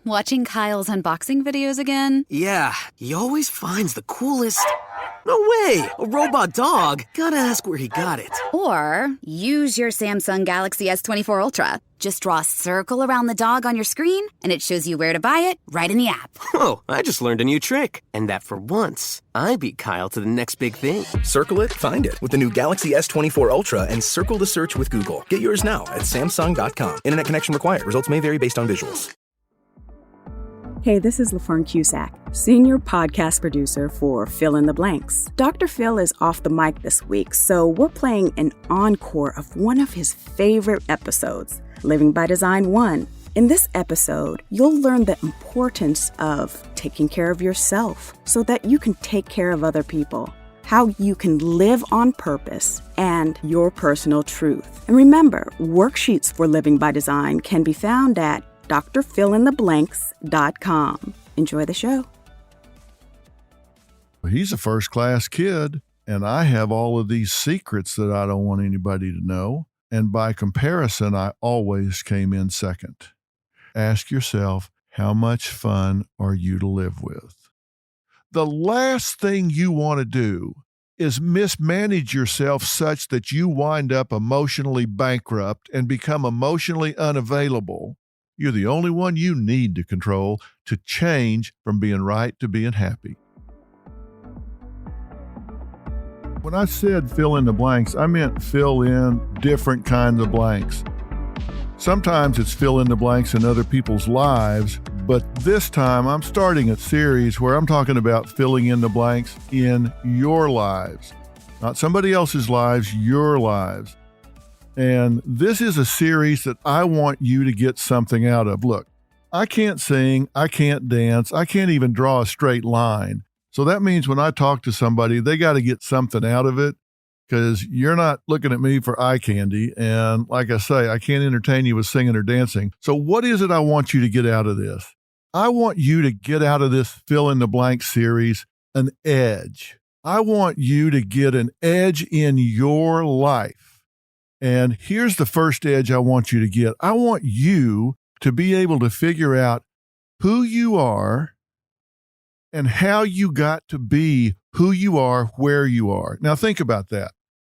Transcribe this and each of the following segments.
Watching Kyle's unboxing videos again? Yeah, he always finds the coolest... No way! A robot dog? Gotta ask where he got it. Or use your Samsung Galaxy S24 Ultra. Just draw a circle around the dog on your screen, and it shows you where to buy it right in the app. Whoa, I just learned a new trick. And that for once, I beat Kyle to the next big thing. Circle it, find it with the new Galaxy S24 Ultra and circle the search with Google. Get yours now at Samsung.com. Internet connection required. Results may vary based on visuals. Hey, this is LaFern Cusack, senior podcast producer for Fill in the Blanks. Dr. Phil is off the mic this week, so we're playing an encore of one of his favorite episodes, Living by Design 1. In this episode, you'll learn the importance of taking care of yourself so that you can take care of other people, how you can live on purpose, and your personal truth. And remember, worksheets for Living by Design can be found at drfillintheblanks.com. Enjoy the show. He's a first-class kid, and I have all of these secrets that I don't want anybody to know. And by comparison, I always came in second. Ask yourself, how much fun are you to live with? The last thing you want to do is mismanage yourself such that you wind up emotionally bankrupt and become emotionally unavailable. You're the only one you need to control to change from being right to being happy. When I said fill in the blanks, I meant fill in different kinds of blanks. Sometimes it's fill in the blanks in other people's lives, but this time I'm starting a series where I'm talking about filling in the blanks in your lives. Not somebody else's lives, your lives. And this is a series that I want you to get something out of. Look, I can't sing, I can't dance, I can't even draw a straight line. So that means when I talk to somebody, they got to get something out of it because you're not looking at me for eye candy. And like I say, I can't entertain you with singing or dancing. So what is it I want you to get out of this? I want you to get out of this fill in the blank series an edge. I want you to get an edge in your life. And here's the first edge I want you to get. I want you to be able to figure out who you are and how you got to be who you are, where you are. Now think about that.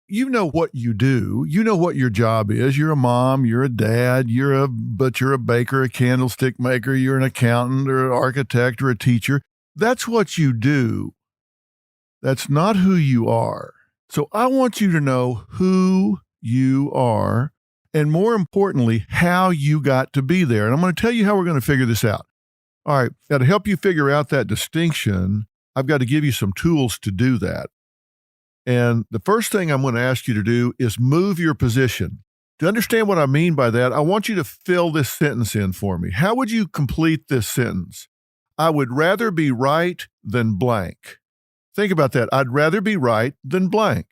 You know what you do. You know what your job is. You're a mom, you're a dad, you're a baker, a candlestick maker, you're an accountant or an architect or a teacher. That's what you do. That's not who you are. So I want you to know who you are, and more importantly, how you got to be there. And I'm going to tell you how we're going to figure this out. All right, now to help you figure out that distinction, I've got to give you some tools to do that. And the first thing I'm going to ask you to do is move your position. To understand what I mean by that, I want you to fill this sentence in for me. How would you complete this sentence? I would rather be right than blank. Think about that. I'd rather be right than blank.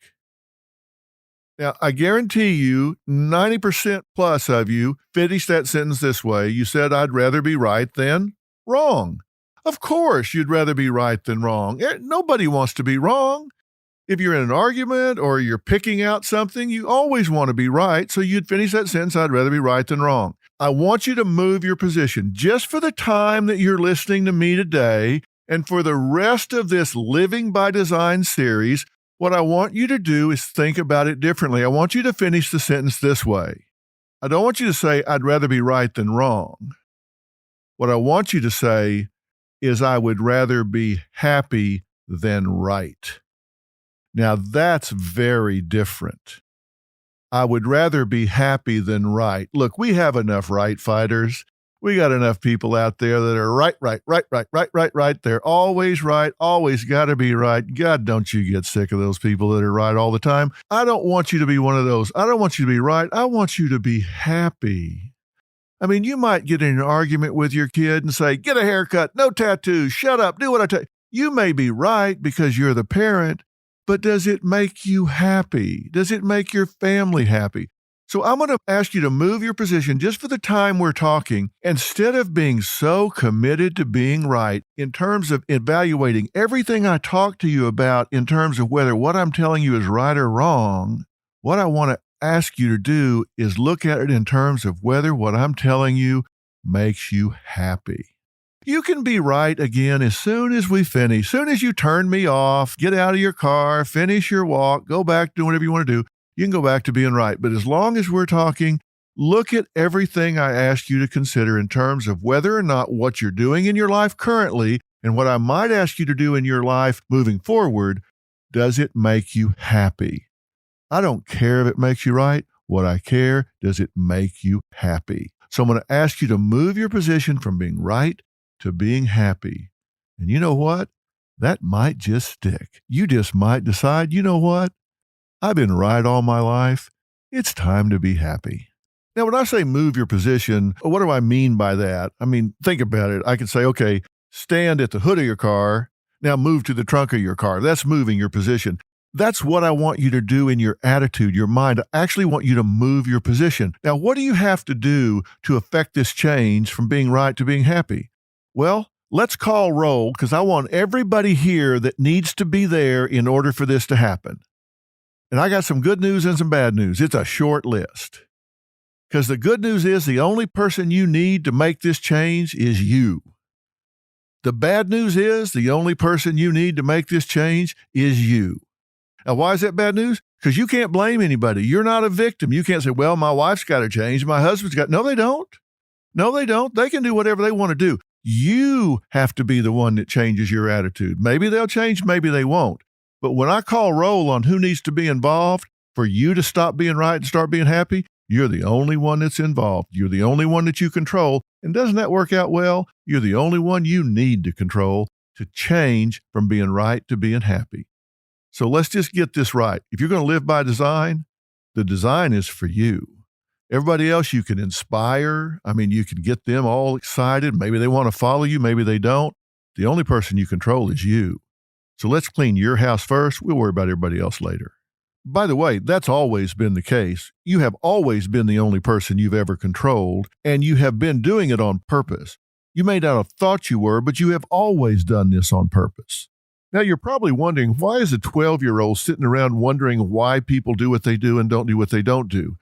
Now, I guarantee you 90% plus of you finished that sentence this way. You said, I'd rather be right than wrong. Of course, you'd rather be right than wrong. Nobody wants to be wrong. If you're in an argument or you're picking out something, you always want to be right. So you'd finish that sentence, I'd rather be right than wrong. I want you to move your position just for the time that you're listening to me today and for the rest of this Living by Design series. What I want you to do is think about it differently. I want you to finish the sentence this way. I don't want you to say, I'd rather be right than wrong. What I want you to say is, I would rather be happy than right. Now, that's very different. I would rather be happy than right. Look, we have enough right fighters. We got enough people out there that are right. They're always right, always got to be right. God, don't you get sick of those people that are right all the time. I don't want you to be one of those. I don't want you to be right. I want you to be happy. I mean, you might get in an argument with your kid and say, get a haircut, no tattoos, shut up, do what I tell you. You may be right because you're the parent, but does it make you happy? Does it make your family happy? So I'm going to ask you to move your position just for the time we're talking. Instead of being so committed to being right in terms of evaluating everything I talk to you about in terms of whether what I'm telling you is right or wrong, what I want to ask you to do is look at it in terms of whether what I'm telling you makes you happy. You can be right again as soon as we finish. Soon as you turn me off, get out of your car, finish your walk, go back to whatever you want to do, you can go back to being right. But as long as we're talking, look at everything I asked you to consider in terms of whether or not what you're doing in your life currently and what I might ask you to do in your life moving forward, does it make you happy? I don't care if it makes you right. What I care, does it make you happy? So I'm going to ask you to move your position from being right to being happy. And you know what? That might just stick. You just might decide, you know what? I've been right all my life. It's time to be happy. Now, when I say move your position, what do I mean by that? I mean, think about it. I can say, okay, stand at the hood of your car. Now move to the trunk of your car. That's moving your position. That's what I want you to do in your attitude, your mind. I actually want you to move your position. Now, what do you have to do to affect this change from being right to being happy? Well, let's call roll because I want everybody here that needs to be there in order for this to happen. And I got some good news and some bad news. It's a short list. Because the good news is the only person you need to make this change is you. The bad news is the only person you need to make this change is you. Now, why is that bad news? Because you can't blame anybody. You're not a victim. You can't say, well, my wife's got to change. My husband's got. No, they don't. No, they don't. They can do whatever they want to do. You have to be the one that changes your attitude. Maybe they'll change, maybe they won't. But when I call roll on who needs to be involved for you to stop being right and start being happy, you're the only one that's involved. You're the only one that you control. And doesn't that work out well? You're the only one you need to control to change from being right to being happy. So let's just get this right. If you're going to live by design, the design is for you. Everybody else you can inspire. I mean, you can get them all excited. Maybe they want to follow you. Maybe they don't. The only person you control is you. So let's clean your house first. We'll worry about everybody else later. By the way, that's always been the case. You have always been the only person you've ever controlled, and you have been doing it on purpose. You may not have thought you were, but you have always done this on purpose. Now, you're probably wondering, why is a 12-year-old sitting around wondering why people do what they do and don't do what they don't do?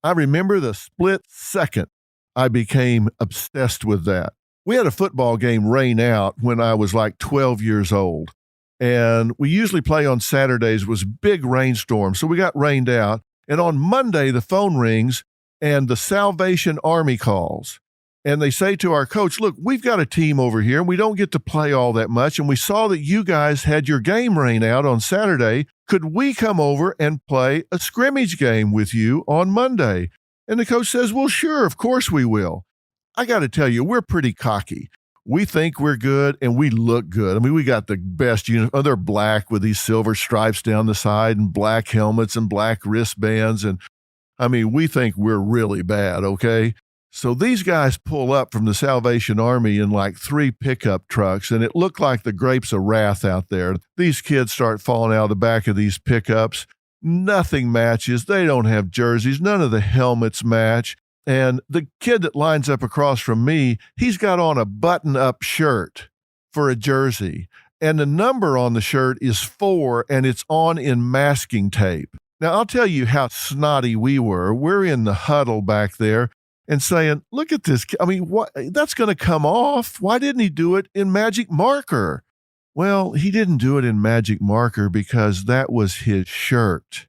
I remember the split second I became obsessed with that. We had a football game rain out when I was like 12 years old. And we usually play on Saturdays. It was big rainstorm, so we got rained out. And on Monday, the phone rings and the Salvation Army calls. And they say to our coach, look, we've got a team over here, and we don't get to play all that much. And we saw that you guys had your game rain out on Saturday. Could we come over and play a scrimmage game with you on Monday? And the coach says, well, sure, of course we will. I got to tell you, we're pretty cocky. We think we're good, and we look good. I mean, we got the best uniform. They're black with these silver stripes down the side and black helmets and black wristbands. And I mean, we think we're really bad, okay? So these guys pull up from the Salvation Army in like 3 pickup trucks, and it looked like the grapes of wrath out there. These kids start falling out of the back of these pickups. Nothing matches. They don't have jerseys. None of the helmets match. And the kid that lines up across from me, he's got on a button-up shirt for a jersey. And the number on the shirt is 4, and it's on in masking tape. Now, I'll tell you how snotty we were. We're in the huddle back there and saying, look at this. I mean, what? That's going to come off. Why didn't he do it in magic marker? Well, he didn't do it in magic marker because that was his shirt.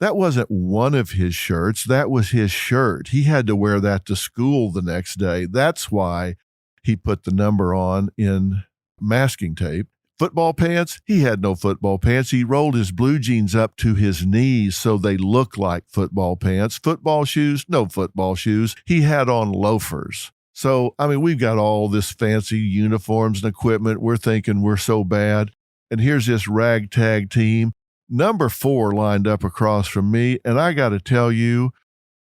That wasn't one of his shirts. That was his shirt. He had to wear that to school the next day. That's why he put the number on in masking tape. Football pants, he had no football pants. He rolled his blue jeans up to his knees so they look like football pants. Football shoes, no football shoes. He had on loafers. So, I mean, we've got all this fancy uniforms and equipment. We're thinking we're so bad. And here's this ragtag team. Number 4 lined up across from me. And I got to tell you,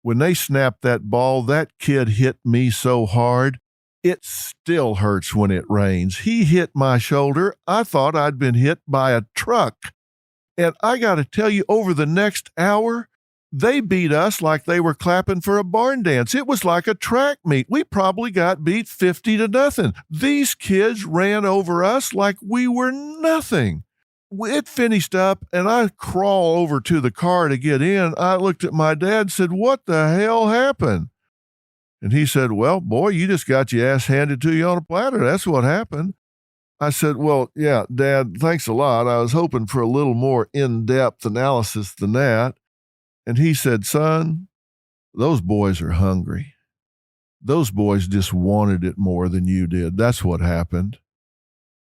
when they snapped that ball, that kid hit me so hard. It still hurts when it rains. He hit my shoulder. I thought I'd been hit by a truck. And I got to tell you, over the next hour, they beat us like they were clapping for a barn dance. It was like a track meet. We probably got beat 50-0. These kids ran over us like we were nothing. It finished up, and I crawl over to the car to get in. I looked at my dad and said, what the hell happened? And he said, well, boy, you just got your ass handed to you on a platter. That's what happened. I said, well, yeah, Dad, thanks a lot. I was hoping for a little more in-depth analysis than that. And he said, son, those boys are hungry. Those boys just wanted it more than you did. That's what happened.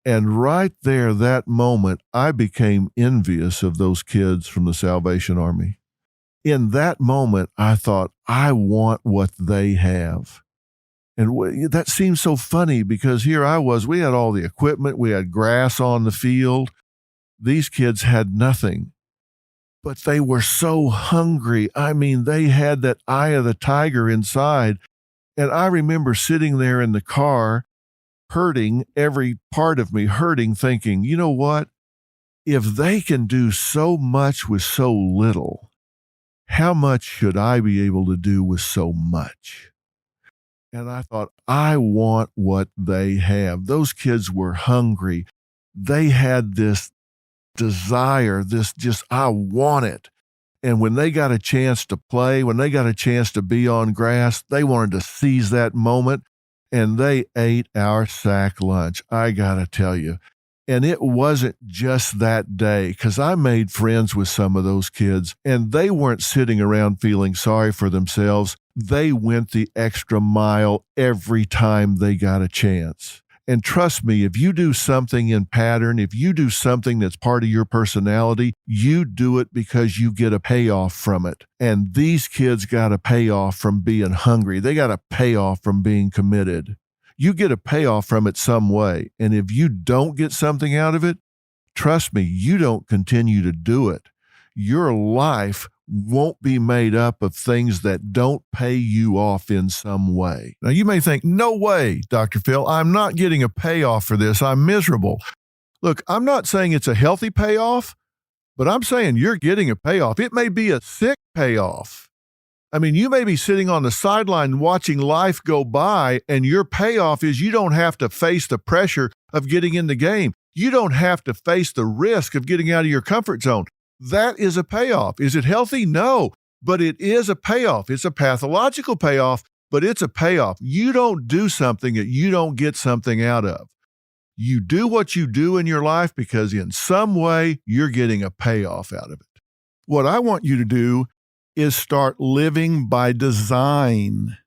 And right there, that moment, I became envious of those kids from the Salvation Army. In that moment, I thought, I want what they have. And that seems so funny because here I was, we had all the equipment, we had grass on the field. These kids had nothing, but they were so hungry. I mean, they had that eye of the tiger inside. And I remember sitting there in the car, hurting, every part of me hurting, thinking, you know what? If they can do so much with so little, how much should I be able to do with so much? And I thought, I want what they have. Those kids were hungry. They had this desire, I want it. And when they got a chance to play, when they got a chance to be on grass, they wanted to seize that moment. And they ate our sack lunch, I got to tell you. And it wasn't just that day, because I made friends with some of those kids, and they weren't sitting around feeling sorry for themselves. They went the extra mile every time they got a chance. And trust me, if you do something in pattern, if you do something that's part of your personality, you do it because you get a payoff from it. And these kids got a payoff from being hungry. They got a payoff from being committed. You get a payoff from it some way. And if you don't get something out of it, trust me, you don't continue to do it. Your life won't be made up of things that don't pay you off in some way. Now, you may think, no way, Dr. Phil, I'm not getting a payoff for this. I'm miserable. Look, I'm not saying it's a healthy payoff, but I'm saying you're getting a payoff. It may be a sick payoff. I mean, you may be sitting on the sideline watching life go by, and your payoff is you don't have to face the pressure of getting in the game. You don't have to face the risk of getting out of your comfort zone. That is a payoff. Is it healthy? No, but it is a payoff. It's a pathological payoff, but it's a payoff. You don't do something that you don't get something out of. You do what you do in your life because in some way you're getting a payoff out of it. What I want you to do is start living by design.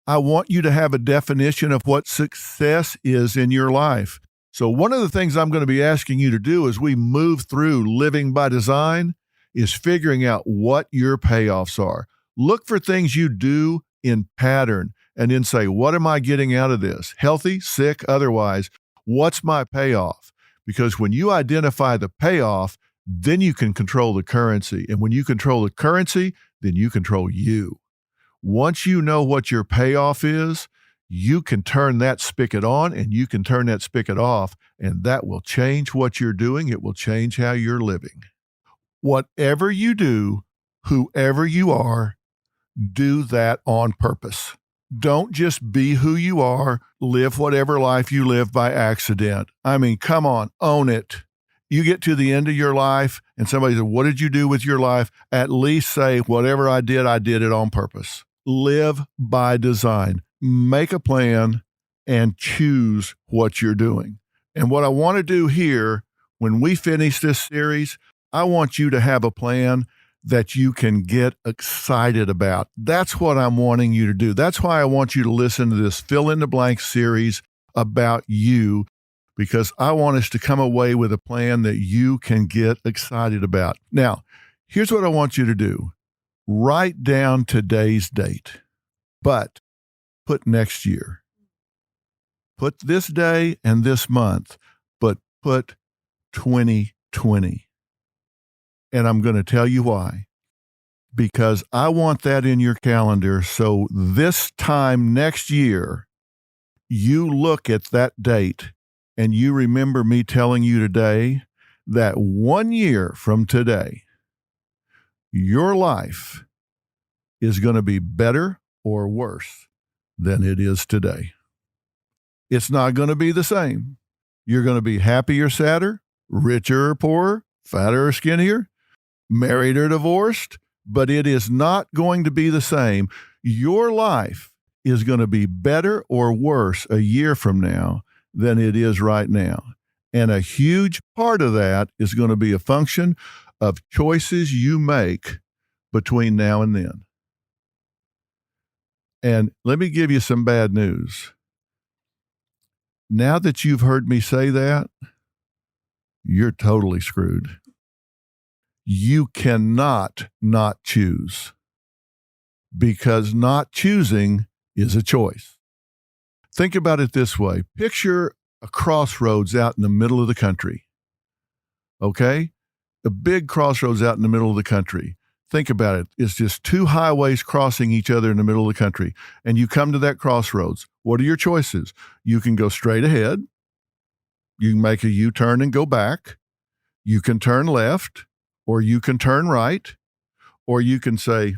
I want you to have a definition of what success is in your life. So one of the things I'm going to be asking you to do as we move through living by design is figuring out what your payoffs are. Look for things you do in pattern and then say, what am I getting out of this? Healthy, sick, otherwise, what's my payoff? Because when you identify the payoff, then you can control the currency. And when you control the currency, then you control you. Once you know what your payoff is, you can turn that spigot on and you can turn that spigot off, and that will change what you're doing. It will change how you're living. Whatever you do, whoever you are, do that on purpose. Don't just be who you are, live whatever life you live by accident. I mean, come on, own it. You get to the end of your life and somebody says, what did you do with your life? At least say, whatever I did it on purpose. Live by design. Make a plan and choose what you're doing. And what I want to do here, when we finish this series, I want you to have a plan that you can get excited about. That's what I'm wanting you to do. That's why I want you to listen to this Fill in the Blank series about you, because I want us to come away with a plan that you can get excited about. Now, here's what I want you to do. Write down today's date, but put next year. Put this day and this month, but put 2020. And I'm going to tell you why. Because I want that in your calendar so this time next year, you look at that date and you remember me telling you today that 1 year from today, your life is going to be better or worse than it is today. It's not going to be the same. You're going to be happier, sadder, richer or poorer, fatter or skinnier, married or divorced, but it is not going to be the same. Your life is going to be better or worse a year from now than it is right now. And a huge part of that is going to be a function of choices you make between now and then. And let me give you some bad news. Now that you've heard me say that, you're totally screwed. You cannot not choose, because not choosing is a choice. Think about it this way. Picture a crossroads out in the middle of the country. Okay? A big crossroads out in the middle of the country. Think about it. It's just two highways crossing each other in the middle of the country. And you come to that crossroads. What are your choices? You can go straight ahead. You can make a U-turn and go back. You can turn left, or you can turn right, or you can say,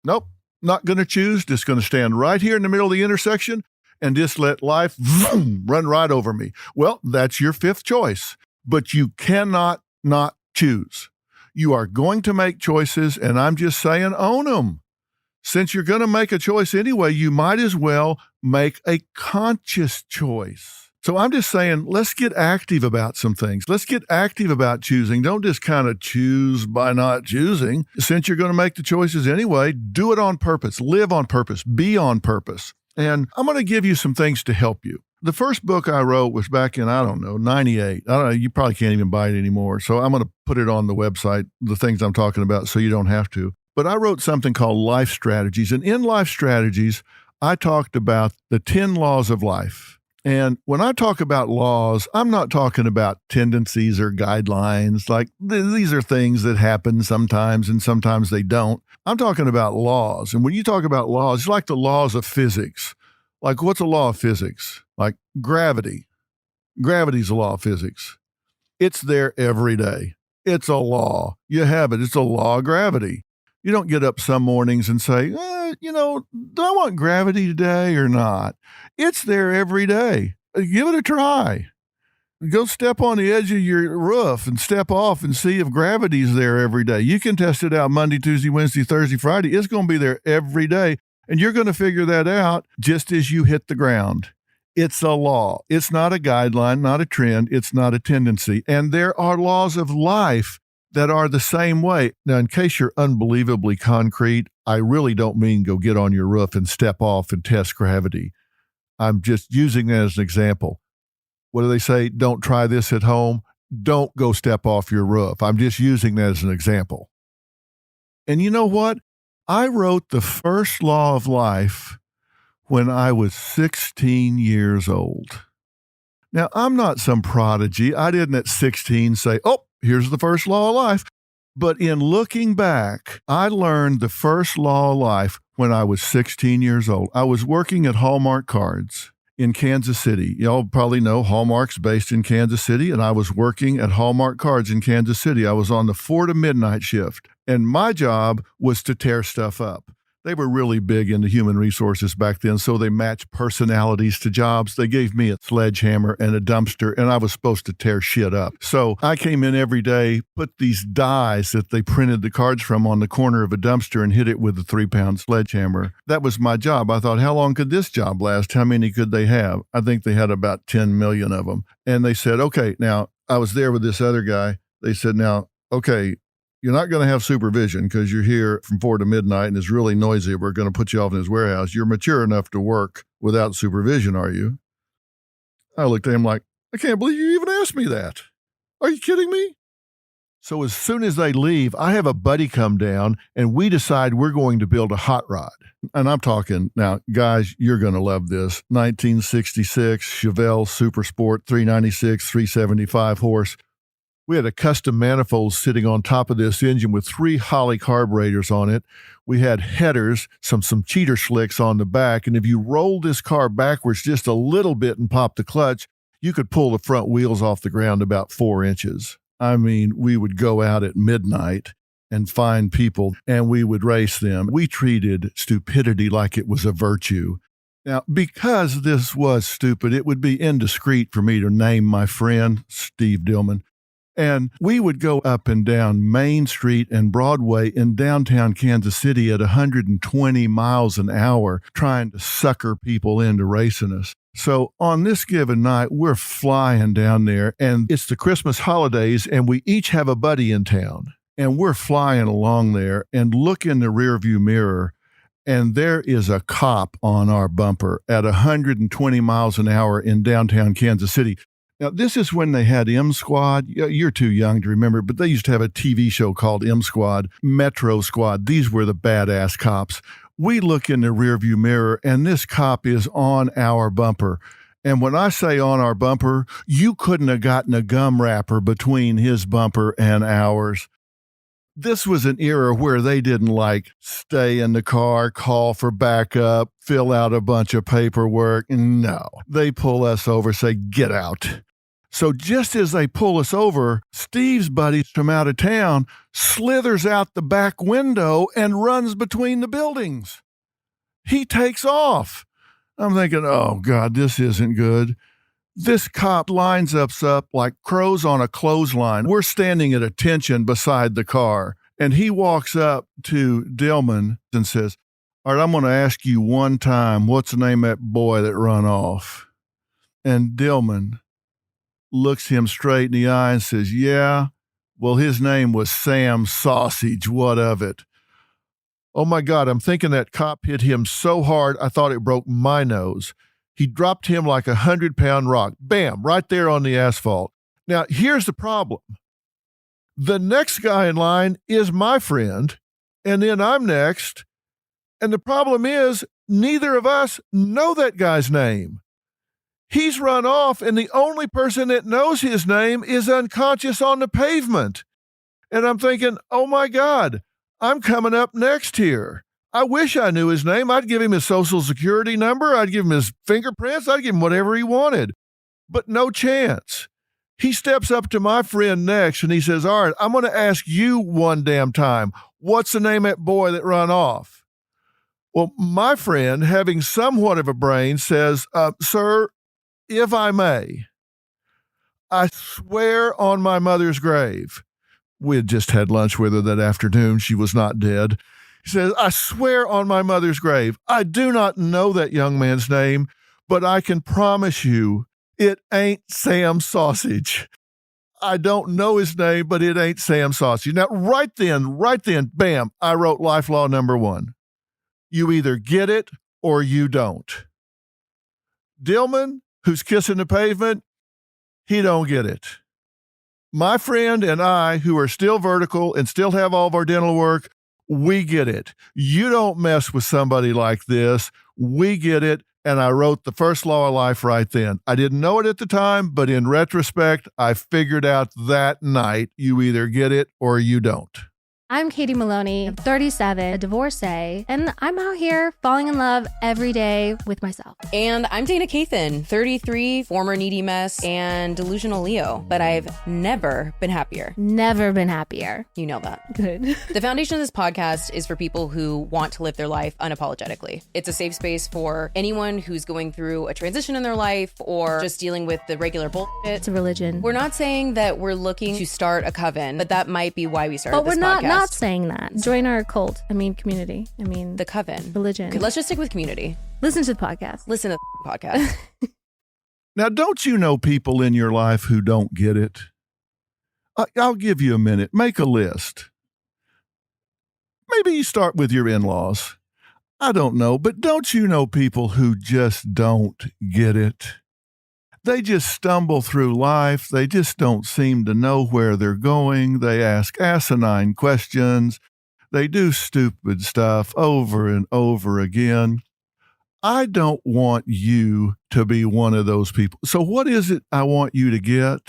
nope, not going to choose. Just going to stand right here in the middle of the intersection and just let life run right over me. Well, that's your fifth choice, but you cannot not choose. You are going to make choices, and I'm just saying, own them. Since you're going to make a choice anyway, you might as well make a conscious choice. So I'm just saying, let's get active about some things. Let's get active about choosing. Don't just kind of choose by not choosing. Since you're going to make the choices anyway, do it on purpose, live on purpose, be on purpose. And I'm going to give you some things to help you. The first book I wrote was back in, 98. I don't know, you probably can't even buy it anymore. So I'm going to put it on the website, the things I'm talking about, so you don't have to. But I wrote something called Life Strategies. And in Life Strategies, I talked about the 10 laws of life. And when I talk about laws, I'm not talking about tendencies or guidelines. Like these are things that happen sometimes and sometimes they don't. I'm talking about laws. And when you talk about laws, it's like the laws of physics. Like what's a law of physics? Like gravity. Gravity's a law of physics. It's there every day. It's a law. You have it. It's a law of gravity. You don't get up some mornings and say, do I want gravity today or not? It's there every day. Give it a try. Go step on the edge of your roof and step off and see if gravity's there every day. You can test it out Monday, Tuesday, Wednesday, Thursday, Friday. It's going to be there every day. And you're going to figure that out just as you hit the ground. It's a law. It's not a guideline, not a trend. It's not a tendency. And there are laws of life that are the same way. Now, in case you're unbelievably concrete, I really don't mean go get on your roof and step off and test gravity. I'm just using that as an example. What do they say? Don't try this at home. Don't go step off your roof. I'm just using that as an example. And you know what? I wrote the first law of life when I was 16 years old. Now, I'm not some prodigy. I didn't at 16 say, here's the first law of life. But in looking back, I learned the first law of life when I was 16 years old. I was working at Hallmark Cards in Kansas City. Y'all probably know Hallmark's based in Kansas City, and I was working at Hallmark Cards in Kansas City. I was on the 4 to midnight shift, and my job was to tear stuff up. They were really big into human resources back then, so they matched personalities to jobs. They gave me a sledgehammer and a dumpster, and I was supposed to tear shit up. So I came in every day, put these dies that they printed the cards from on the corner of a dumpster and hit it with a 3-pound sledgehammer. That was my job. I thought, how long could this job last? How many could they have? I think they had about 10 million of them. And they said, okay, now I was there with this other guy. They said, now, okay, you're not going to have supervision because you're here from 4 to midnight and it's really noisy. We're going to put you off in this warehouse. You're mature enough to work without supervision, are you? I looked at him like, I can't believe you even asked me that. Are you kidding me? So as soon as they leave, I have a buddy come down and we decide we're going to build a hot rod. And I'm talking, now, guys, you're going to love this. 1966 Chevelle Super Sport 396, 375 horse. We had a custom manifold sitting on top of this engine with 3 Holley carburetors on it. We had headers, some cheater slicks on the back. And if you rolled this car backwards just a little bit and popped the clutch, you could pull the front wheels off the ground about 4 inches. I mean, we would go out at midnight and find people and we would race them. We treated stupidity like it was a virtue. Now, because this was stupid, it would be indiscreet for me to name my friend, Steve Dillman. And we would go up and down Main Street and Broadway in downtown Kansas City at 120 miles an hour, trying to sucker people into racing us. So on this given night, we're flying down there, and it's the Christmas holidays, and we each have a buddy in town. And we're flying along there and look in the rearview mirror, and there is a cop on our bumper at 120 miles an hour in downtown Kansas City. Now, this is when they had M Squad. You're too young to remember, but they used to have a TV show called M Squad, Metro Squad. These were the badass cops. We look in the rearview mirror, and this cop is on our bumper. And when I say on our bumper, you couldn't have gotten a gum wrapper between his bumper and ours. This was an era where they didn't stay in the car, call for backup, fill out a bunch of paperwork. No, they pull us over, say, get out. So just as they pull us over, Steve's buddy from out of town slithers out the back window and runs between the buildings. He takes off. I'm thinking, oh God, this isn't good. This cop lines us up like crows on a clothesline. We're standing at attention beside the car. And he walks up to Dillman and says, all right, I'm going to ask you one time, what's the name of that boy that run off? And Dillman looks him straight in the eye and says, yeah, well, his name was Sam Sausage. What of it? Oh my God, I'm thinking that cop hit him so hard, I thought it broke my nose. He dropped him like 100-pound rock. Bam, right there on the asphalt. Now, here's the problem. The next guy in line is my friend, and then I'm next. And the problem is, neither of us know that guy's name. He's run off, and the only person that knows his name is unconscious on the pavement. And I'm thinking, oh my God, I'm coming up next here. I wish I knew his name. I'd give him his social security number. I'd give him his fingerprints. I'd give him whatever he wanted. But no chance. He steps up to my friend next and he says, all right, I'm going to ask you one damn time. What's the name of that boy that run off? Well, my friend, having somewhat of a brain, says, sir, if I may, I swear on my mother's grave. We had just had lunch with her that afternoon. She was not dead. He says, I swear on my mother's grave, I do not know that young man's name, but I can promise you it ain't Sam Sausage. I don't know his name, but it ain't Sam Sausage. Now, right then, bam, I wrote life law number 1. You either get it or you don't. Dillman, who's kissing the pavement, he don't get it. My friend and I, who are still vertical and still have all of our dental work, we get it. You don't mess with somebody like this. We get it. And I wrote the first law of life right then. I didn't know it at the time, but in retrospect, I figured out that night, you either get it or you don't. I'm Katie Maloney, I'm 37, a divorcee, and I'm out here falling in love every day with myself. And I'm Dana Cathan, 33, former needy mess, and delusional Leo, but I've never been happier. Never been happier. You know that. Good. The foundation of this podcast is for people who want to live their life unapologetically. It's a safe space for anyone who's going through a transition in their life or just dealing with the regular bullshit. It's a religion. We're not saying that we're looking to start a coven, but that might be why we started but this we're podcast. not saying that. Join our cult. Community. The coven. Religion. Okay, let's just stick with community. Listen to the podcast. Listen to the podcast. Now, don't you know people in your life who don't get it? I'll give you a minute. Make a list. Maybe you start with your in-laws. I don't know, but don't you know people who just don't get it? They just stumble through life. They just don't seem to know where they're going. They ask asinine questions. They do stupid stuff over and over again. I don't want you to be one of those people. So what is it I want you to get?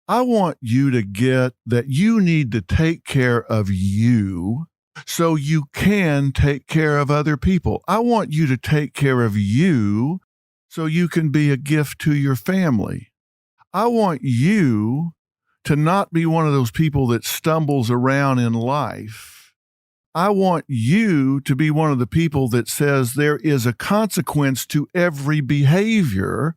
I want you to get that you need to take care of you so you can take care of other people. I want you to take care of you so you can be a gift to your family. I want you to not be one of those people that stumbles around in life. I want you to be one of the people that says there is a consequence to every behavior,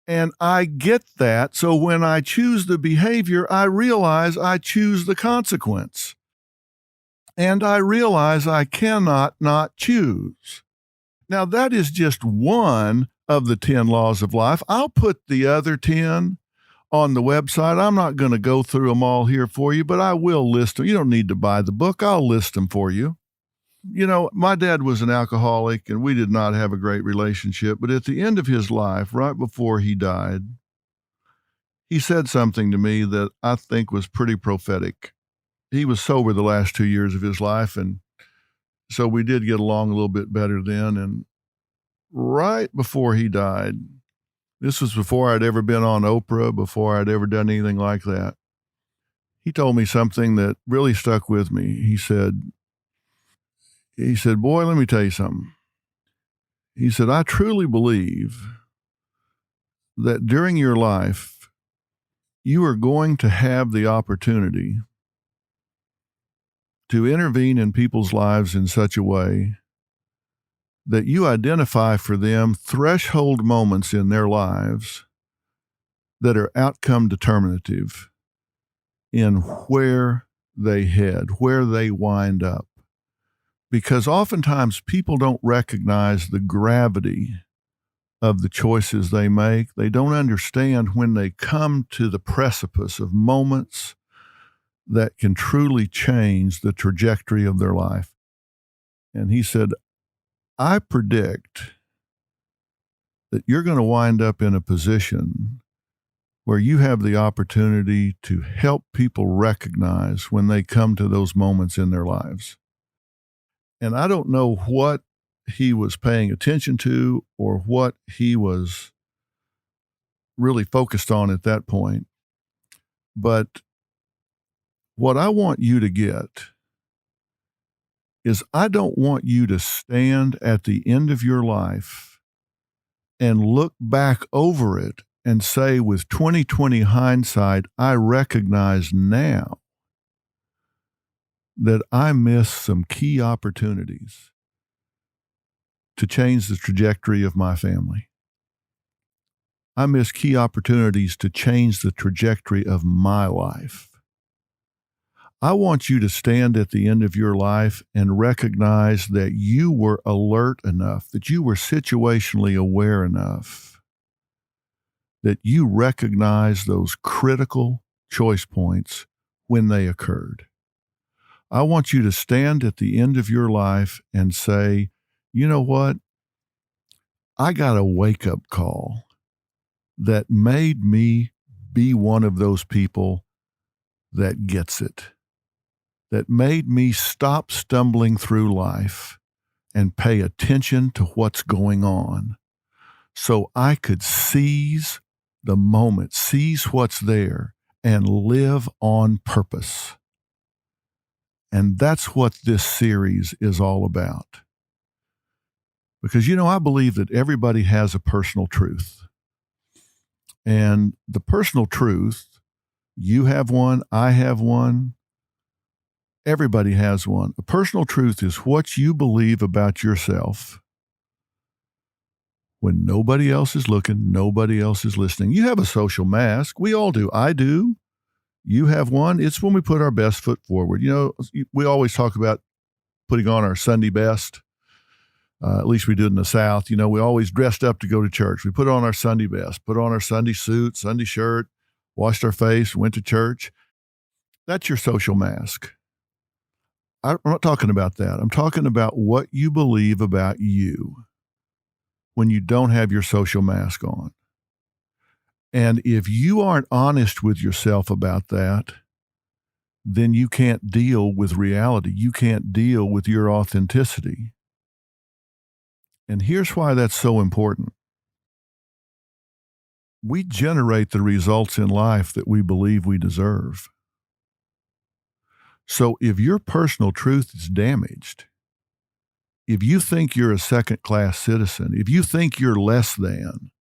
And I get that. So when I choose the behavior, I realize I choose the consequence. And I realize I cannot not choose. Now, that is just one of the 10 laws of life. I'll put the other 10 on the website. I'm not going to go through them all here for you, but I will list them. You don't need to buy the book. I'll list them for you. You know, my dad was an alcoholic and we did not have a great relationship, but at the end of his life, right before he died, he said something to me that I think was pretty prophetic. He was sober the last 2 years of his life, and so we did get along a little bit better then. And right before he died, this was before I'd ever been on Oprah, before I'd ever done anything like that, he told me something that really stuck with me. He said, boy, let me tell you something. He said, I truly believe that during your life, you are going to have the opportunity to intervene in people's lives in such a way that you identify for them threshold moments in their lives that are outcome determinative in where they head, where they wind up. Because oftentimes people don't recognize the gravity of the choices they make. They don't understand when they come to the precipice of moments that can truly change the trajectory of their life. And he said, I predict that you're going to wind up in a position where you have the opportunity to help people recognize when they come to those moments in their lives. And I don't know what he was paying attention to or what he was really focused on at that point. But what I want you to get is I don't want you to stand at the end of your life and look back over it and say with 20/20 hindsight, I recognize now that I missed some key opportunities to change the trajectory of my family. I missed key opportunities to change the trajectory of my life. I want you to stand at the end of your life and recognize that you were alert enough, that you were situationally aware enough, that you recognize those critical choice points when they occurred. I want you to stand at the end of your life and say, you know what? I got a wake-up call that made me be one of those people that gets it, that made me stop stumbling through life and pay attention to what's going on so I could seize the moment, seize what's there, and live on purpose. And that's what this series is all about. Because, you know, I believe that everybody has a personal truth. And the personal truth, you have one, I have one, everybody has one. A personal truth is what you believe about yourself when nobody else is looking, nobody else is listening. You have a social mask. We all do. I do. You have one. It's when we put our best foot forward. You know, we always talk about putting on our Sunday best. At least we do it in the South. You know, we always dressed up to go to church. We put on our Sunday best, put on our Sunday suit, Sunday shirt, washed our face, went to church. That's your social mask. I'm not talking about that. I'm talking about what you believe about you when you don't have your social mask on. And if you aren't honest with yourself about that, then you can't deal with reality. You can't deal with your authenticity. And here's why that's so important. We generate the results in life that we believe we deserve. So if your personal truth is damaged, if you think you're a second-class citizen, if you think you're less than,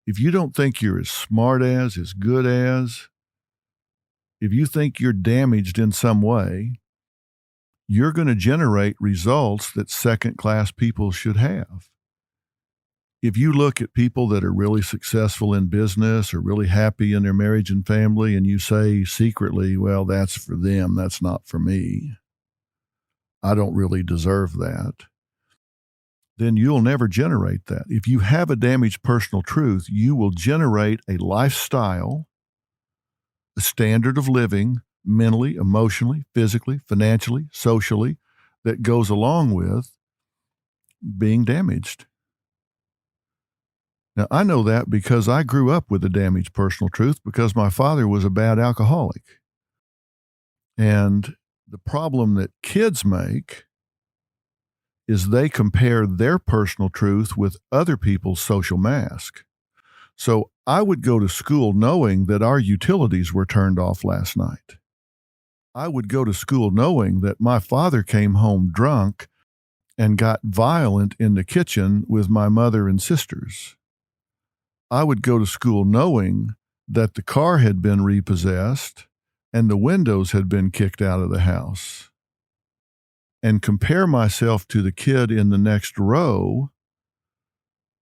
if you don't think you're as smart as good as, if you think you're damaged in some way, you're going to generate results that second-class people should have. if you look at people that are really successful in business or really happy in their marriage and family, and you say secretly, well, that's for them, that's not for me, I don't really deserve that, then you'll never generate that. If you have a damaged personal truth, you will generate a lifestyle, a standard of living, mentally, emotionally, physically, financially, socially, that goes along with being damaged. Now, I know that because I grew up with a damaged personal truth because my father was a bad alcoholic. And the problem that kids make is they compare their personal truth with other people's social mask. So I would go to school knowing that our utilities were turned off last night. I would go to school knowing that my father came home drunk and got violent in the kitchen with my mother and sisters. I would go to school knowing that the car had been repossessed and the windows had been kicked out of the house, and compare myself to the kid in the next row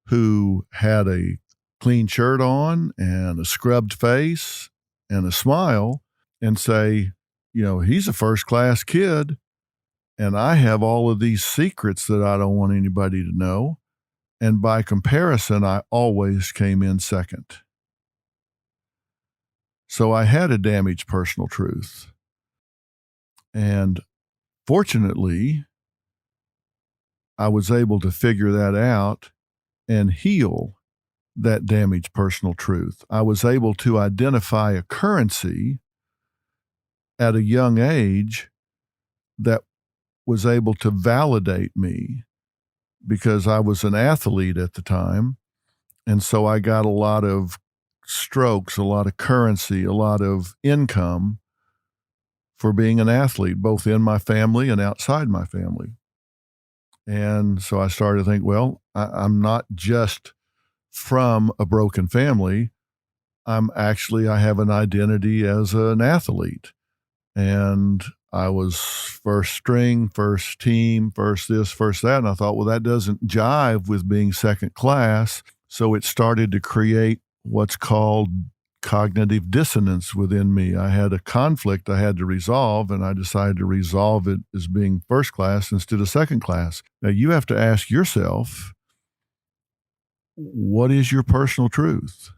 who had a clean shirt on and a scrubbed face and a smile and say, he's a first-class kid, and I have all of these secrets that I don't want anybody to know. And by comparison, I always came in second. So I had a damaged personal truth. And fortunately, I was able to figure that out and heal that damaged personal truth. I was able to identify a currency at a young age that was able to validate me because I was an athlete at the time. And so I got a lot of strokes, a lot of currency, a lot of income for being an athlete, both in my family and outside my family. And so I started to think, well, I'm not just from a broken family. I have an identity as an athlete. And I was first string, first team, first this, first that. And I thought, well, that doesn't jive with being second class. So it started to create what's called cognitive dissonance within me. I had a conflict I had to resolve, and I decided to resolve it as being first class instead of second class. Now, you have to ask yourself, what is your personal truth?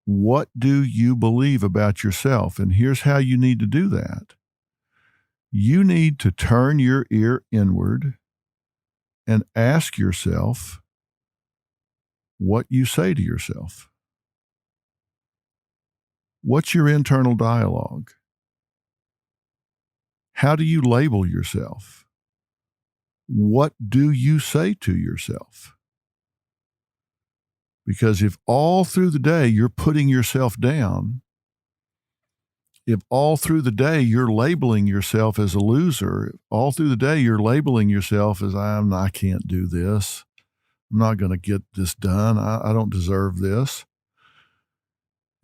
What do you believe about yourself? And here's how you need to do that. You need to turn your ear inward and ask yourself what you say to yourself. What's your internal dialogue? How do you label yourself? What do you say to yourself? Because if all through the day you're putting yourself down, if all through the day you're labeling yourself as a loser, all through the day you're labeling yourself as I can't do this, I'm not going to get this done, I don't deserve this.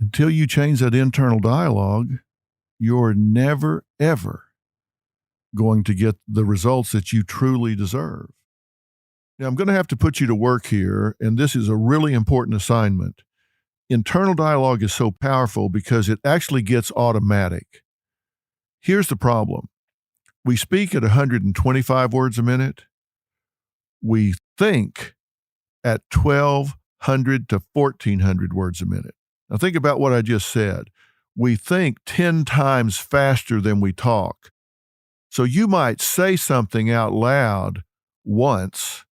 Until you change that internal dialogue, you're never, ever going to get the results that you truly deserve. Now, I'm going to have to put you to work here, and this is a really important assignment. Internal dialogue is so powerful because it actually gets automatic. Here's the problem. We speak at 125 words a minute. We think at 1,200 to 1,400 words a minute. Now think about what I just said. We think 10 times faster than we talk. So you might say something out loud once,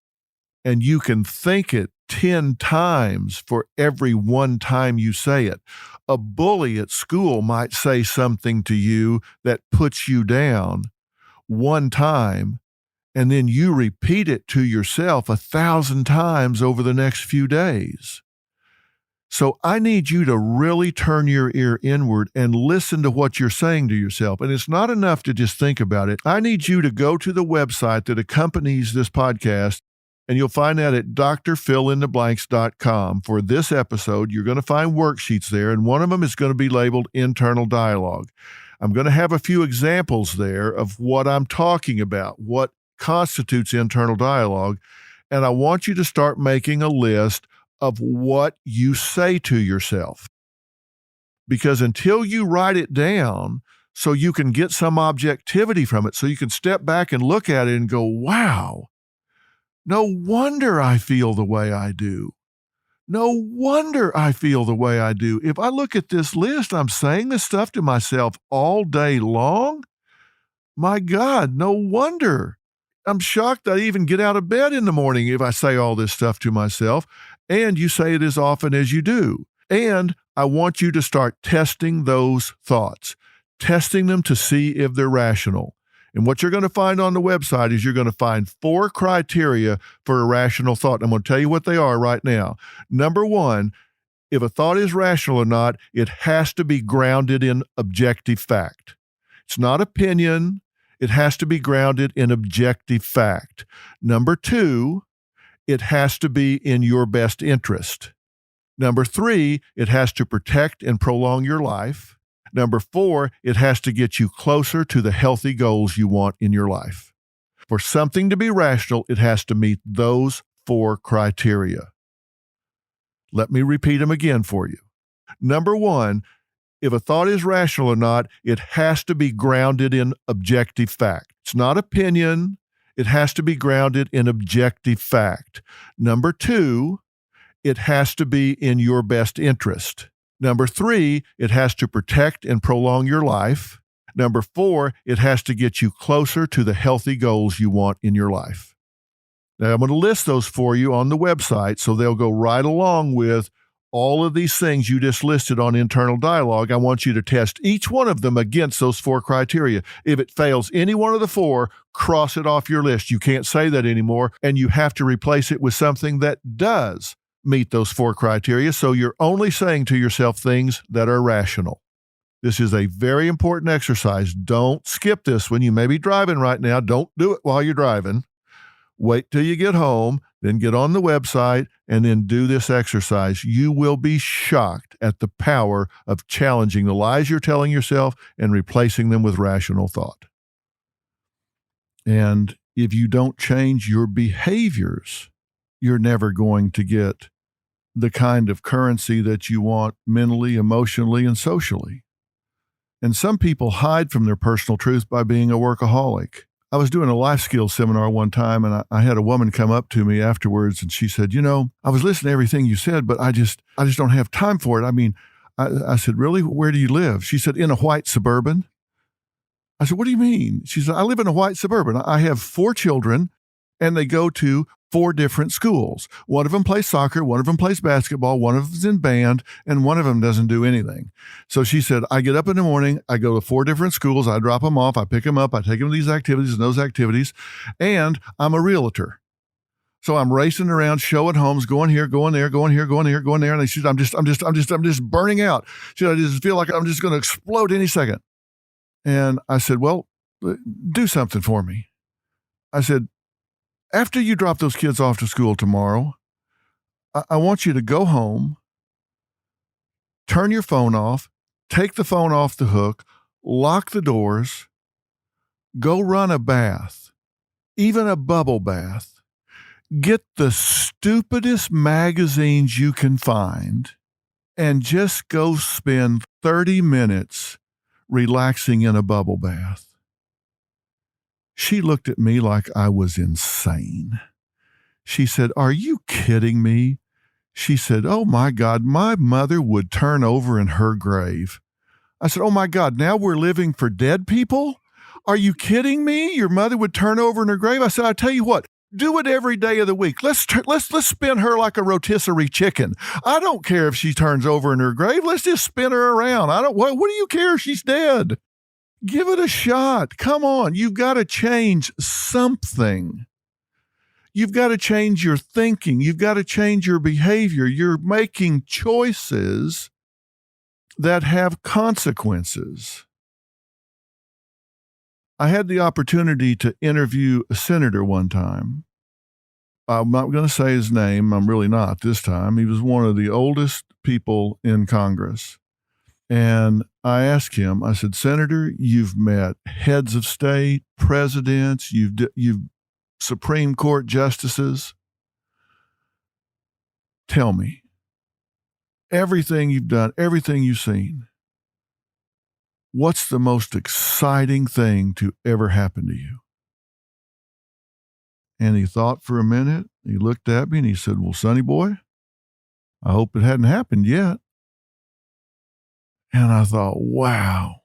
and you can think it 10 times for every one time you say it. A bully at school might say something to you that puts you down one time, and then you repeat it to yourself 1,000 times over the next few days. So I need you to really turn your ear inward and listen to what you're saying to yourself. And it's not enough to just think about it. I need you to go to the website that accompanies this podcast, and you'll find that at drphillintheblanks.com. For this episode, you're going to find worksheets there, and one of them is going to be labeled Internal Dialogue. I'm going to have a few examples there of what I'm talking about, what constitutes internal dialogue, and I want you to start making a list of what you say to yourself. Because until you write it down so you can get some objectivity from it, so you can step back and look at it and go, wow, no wonder I feel the way I do. No wonder I feel the way I do. If I look at this list, I'm saying this stuff to myself all day long. My God, no wonder. I'm shocked I even get out of bed in the morning if I say all this stuff to myself. And you say it as often as you do. And I want you to start testing those thoughts, testing them to see if they're rational. And what you're going to find on the website is you're going to find 4 criteria for a rational thought. And I'm going to tell you what they are right now. Number 1, if a thought is rational or not, it has to be grounded in objective fact. It's not opinion. It has to be grounded in objective fact. Number 2, it has to be in your best interest. Number 3, it has to protect and prolong your life. Number 4, it has to get you closer to the healthy goals you want in your life. For something to be rational, it has to meet those 4 criteria. Let me repeat them again for you. Number 1, if a thought is rational or not, it has to be grounded in objective fact. It's not opinion. It has to be grounded in objective fact. Number 2, it has to be in your best interest. Number 3, it has to protect and prolong your life. Number 4, it has to get you closer to the healthy goals you want in your life. Now, I'm going to list those for you on the website, so they'll go right along with all of these things you just listed on internal dialogue. I want you to test each one of them against those 4 criteria. If it fails any one of the 4, cross it off your list. You can't say that anymore, and you have to replace it with something that does meet those 4 criteria, so you're only saying to yourself things that are rational. This is a very important exercise. Don't skip this one. You may be driving right now. Don't do it while you're driving. Wait till you get home, then get on the website, and then do this exercise. You will be shocked at the power of challenging the lies you're telling yourself and replacing them with rational thought. And if you don't change your behaviors, you're never going to get the kind of currency that you want mentally, emotionally, and socially. And some people hide from their personal truth by being a workaholic. I was doing a life skills seminar one time, and I had a woman come up to me afterwards, and she said, I was listening to everything you said, but I just don't have time for it. I mean, I said, really? Where do you live? She said, in a white Suburban. I said, what do you mean? She said, I live in a white Suburban. I have 4 children, and they go to 4 different schools. One of them plays soccer, one of them plays basketball, one of them's in band, and one of them doesn't do anything. So she said, I get up in the morning, I go to 4 different schools, I drop them off, I pick them up, I take them to these activities and those activities, and I'm a realtor. So I'm racing around, showing homes, going here, going there, going here, going here, going there. And she said, I'm just burning out. She said, I just feel like I'm just going to explode any second. And I said, well, do something for me. I said, after you drop those kids off to school tomorrow, I want you to go home, turn your phone off, take the phone off the hook, lock the doors, go run a bath, even a bubble bath. Get the stupidest magazines you can find and just go spend 30 minutes relaxing in a bubble bath. She looked at me like I was insane. She said, are you kidding me? She said, oh my God, my mother would turn over in her grave. I said, oh my God, now we're living for dead people? Are you kidding me? Your mother would turn over in her grave? I said, I tell you what, do it every day of the week. Let's spin her like a rotisserie chicken. I don't care if she turns over in her grave. Let's just spin her around. What do you care if she's dead? Give it a shot. Come on. You've got to change something. You've got to change your thinking. You've got to change your behavior. You're making choices that have consequences. I had the opportunity to interview a senator one time. I'm not going to say his name. I'm really not this time. He was one of the oldest people in Congress. And I asked him, I said, Senator, you've met heads of state, presidents, you've Supreme Court justices. Tell me, everything you've done, everything you've seen, what's the most exciting thing to ever happen to you? And he thought for a minute. He looked at me and he said, well, sonny boy, I hope it hadn't happened yet. And I thought, wow,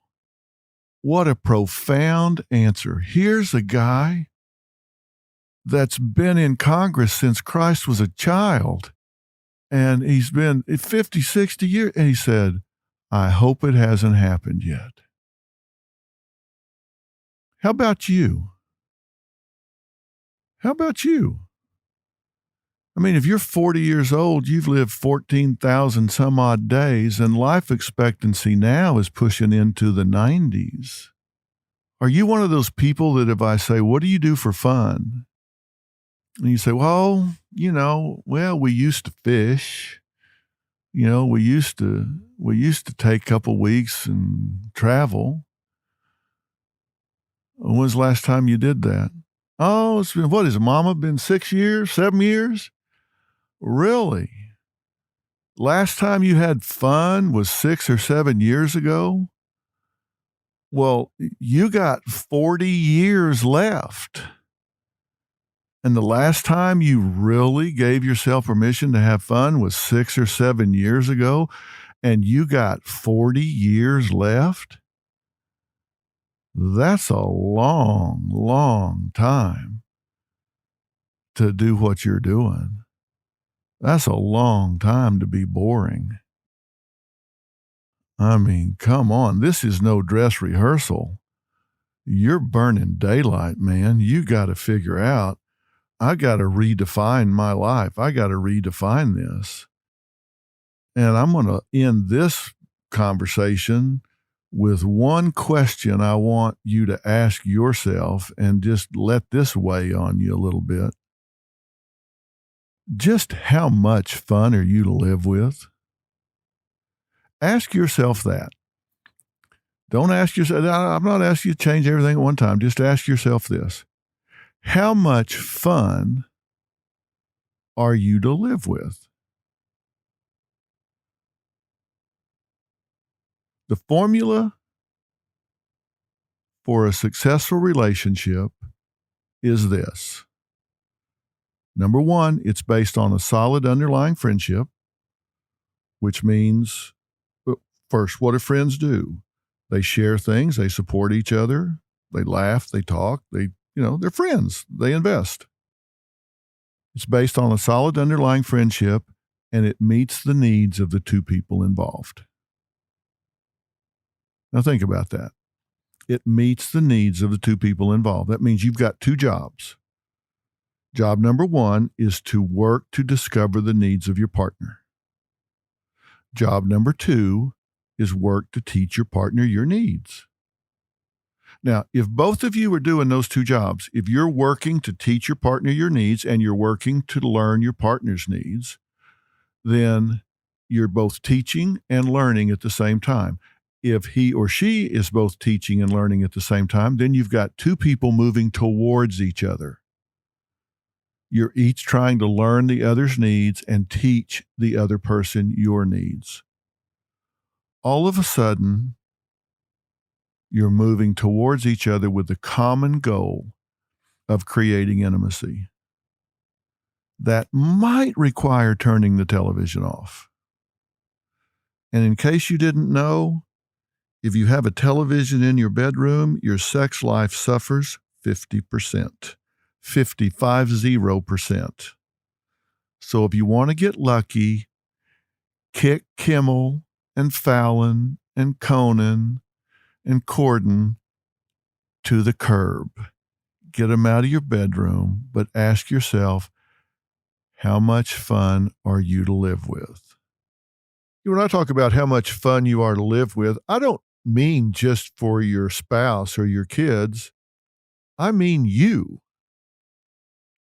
what a profound answer. Here's a guy that's been in Congress since Christ was a child. And he's been 50, 60 years. And he said, I hope it hasn't happened yet. How about you? How about you? I mean, if you're 40 years old, you've lived 14,000 some odd days, and life expectancy now is pushing into the 90s. Are you one of those people that if I say, what do you do for fun? And you say, well, we used to fish. We used to take a couple weeks and travel. When's the last time you did that? Oh, it's been, what is it, Mama? Been 6 years, 7 years? Really? Last time you had fun was 6 or 7 years ago? Well, you got 40 years left. And the last time you really gave yourself permission to have fun was 6 or 7 years ago, and you got 40 years left? That's a long, long time to do what you're doing. That's a long time to be boring. I mean, come on. This is no dress rehearsal. You're burning daylight, man. You got to figure out, I got to redefine my life. I got to redefine this. And I'm going to end this conversation with one question I want you to ask yourself, and just let this weigh on you a little bit. Just how much fun are you to live with? Ask yourself that. Don't ask yourself, I'm not asking you to change everything at one time. Just ask yourself this. How much fun are you to live with? The formula for a successful relationship is this. Number one, it's based on a solid underlying friendship, which means, first, what do friends do? They share things, they support each other, they laugh, they talk, they're friends, they invest. It's based on a solid underlying friendship, and it meets the needs of the two people involved. Now think about that. It meets the needs of the two people involved. That means you've got two jobs. Job number one is to work to discover the needs of your partner. Job number two is work to teach your partner your needs. Now, if both of you are doing those two jobs, if you're working to teach your partner your needs and you're working to learn your partner's needs, then you're both teaching and learning at the same time. If he or she is both teaching and learning at the same time, then you've got two people moving towards each other. You're each trying to learn the other's needs and teach the other person your needs. All of a sudden, you're moving towards each other with the common goal of creating intimacy. That might require turning the television off. And in case you didn't know, if you have a television in your bedroom, your sex life suffers 50%, 50%. So if you want to get lucky, kick Kimmel and Fallon and Conan and Corden to the curb. Get them out of your bedroom, but ask yourself, how much fun are you to live with? When I talk about how much fun you are to live with, I don't mean just for your spouse or your kids. I mean you.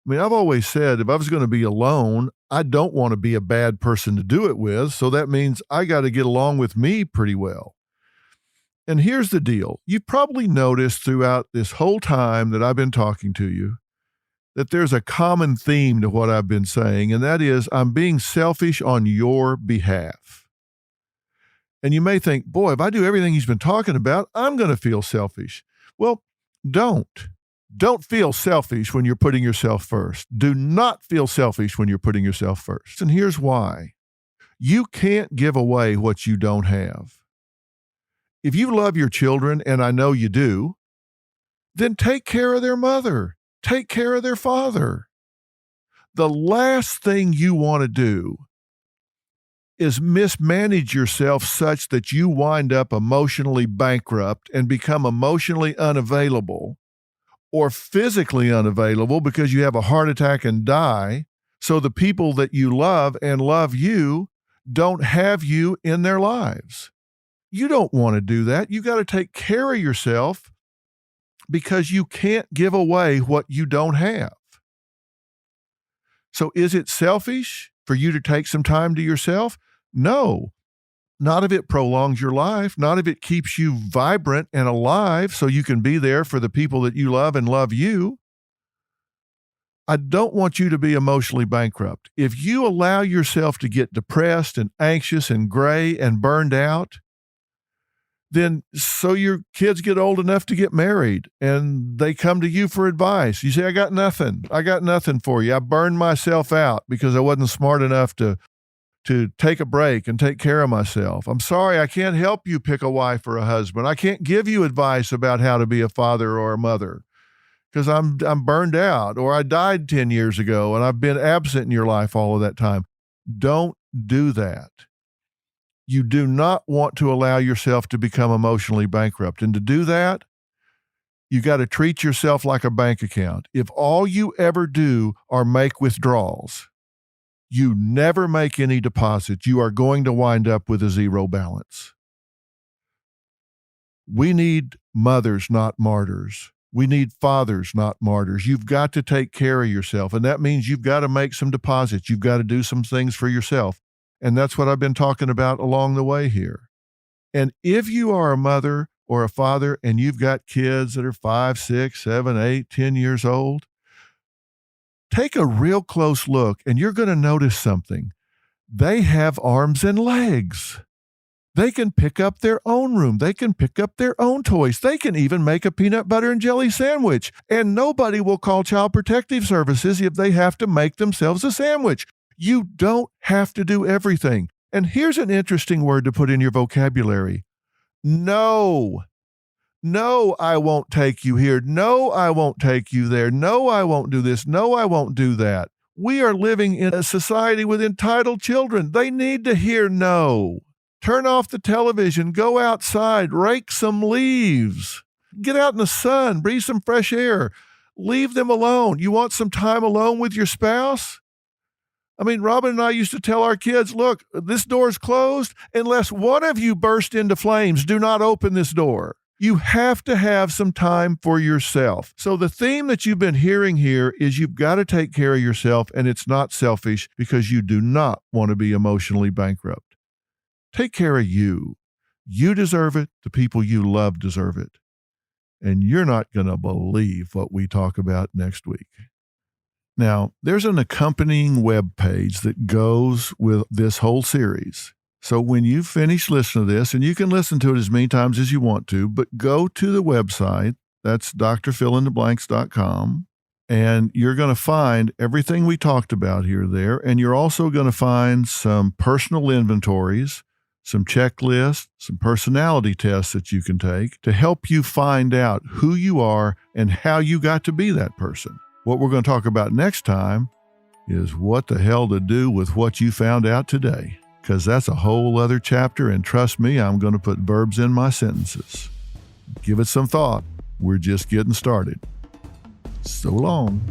I mean, I've always said if I was going to be alone, I don't want to be a bad person to do it with. So that means I got to get along with me pretty well. And here's the deal. You've probably noticed throughout this whole time that I've been talking to you that there's a common theme to what I've been saying, and that is I'm being selfish on your behalf. And you may think, boy, if I do everything he's been talking about, I'm going to feel selfish. Well, don't. Don't feel selfish when you're putting yourself first. Do not feel selfish when you're putting yourself first. And here's why. You can't give away what you don't have. If you love your children, and I know you do, then take care of their mother. Take care of their father. The last thing you want to do is mismanage yourself such that you wind up emotionally bankrupt and become emotionally unavailable or physically unavailable because you have a heart attack and die, so the people that you love and love you don't have you in their lives. You don't want to do that. You got to take care of yourself because you can't give away what you don't have. So is it selfish for you to take some time to yourself? No. Not if it prolongs your life, not if it keeps you vibrant and alive so you can be there for the people that you love and love you. I don't want you to be emotionally bankrupt. If you allow yourself to get depressed and anxious and gray and burned out, then so your kids get old enough to get married and they come to you for advice. You say, I got nothing for you. I burned myself out because I wasn't smart enough to take a break and take care of myself. I'm sorry, I can't help you pick a wife or a husband. I can't give you advice about how to be a father or a mother because I'm burned out, or I died 10 years ago and I've been absent in your life all of that time. Don't do that. You do not want to allow yourself to become emotionally bankrupt. And to do that, you got to treat yourself like a bank account. If all you ever do are make withdrawals, you never make any deposits, you are going to wind up with a zero balance. We need mothers, not martyrs. We need fathers, not martyrs. You've got to take care of yourself, and that means you've got to make some deposits. You've got to do some things for yourself. And that's what I've been talking about along the way here. And if you are a mother or a father and you've got kids that are 5, 6, 7, 8, 10 years old, take a real close look and you're going to notice something. They have arms and legs. They can pick up their own room. They can pick up their own toys. They can even make a peanut butter and jelly sandwich. And nobody will call Child Protective Services if they have to make themselves a sandwich. You don't have to do everything. And here's an interesting word to put in your vocabulary. No. No, I won't take you here. No, I won't take you there. No, I won't do this. No, I won't do that. We are living in a society with entitled children. They need to hear no. Turn off the television. Go outside. Rake some leaves. Get out in the sun. Breathe some fresh air. Leave them alone. You want some time alone with your spouse? I mean, Robin and I used to tell our kids, look, this door's closed. Unless one of you burst into flames, do not open this door. You have to have some time for yourself. So the theme that you've been hearing here is you've got to take care of yourself, and it's not selfish because you do not want to be emotionally bankrupt. Take care of you. You deserve it. The people you love deserve it. And you're not going to believe what we talk about next week. Now, there's an accompanying web page that goes with this whole series. So when you finish listening to this, and you can listen to it as many times as you want to, but go to the website, that's drfillintheblanks.com, and you're going to find everything we talked about here there, and you're also going to find some personal inventories, some checklists, some personality tests that you can take to help you find out who you are and how you got to be that person. What we're going to talk about next time is what the hell to do with what you found out today, because that's a whole other chapter, and trust me, I'm going to put verbs in my sentences. Give it some thought. We're just getting started. So long.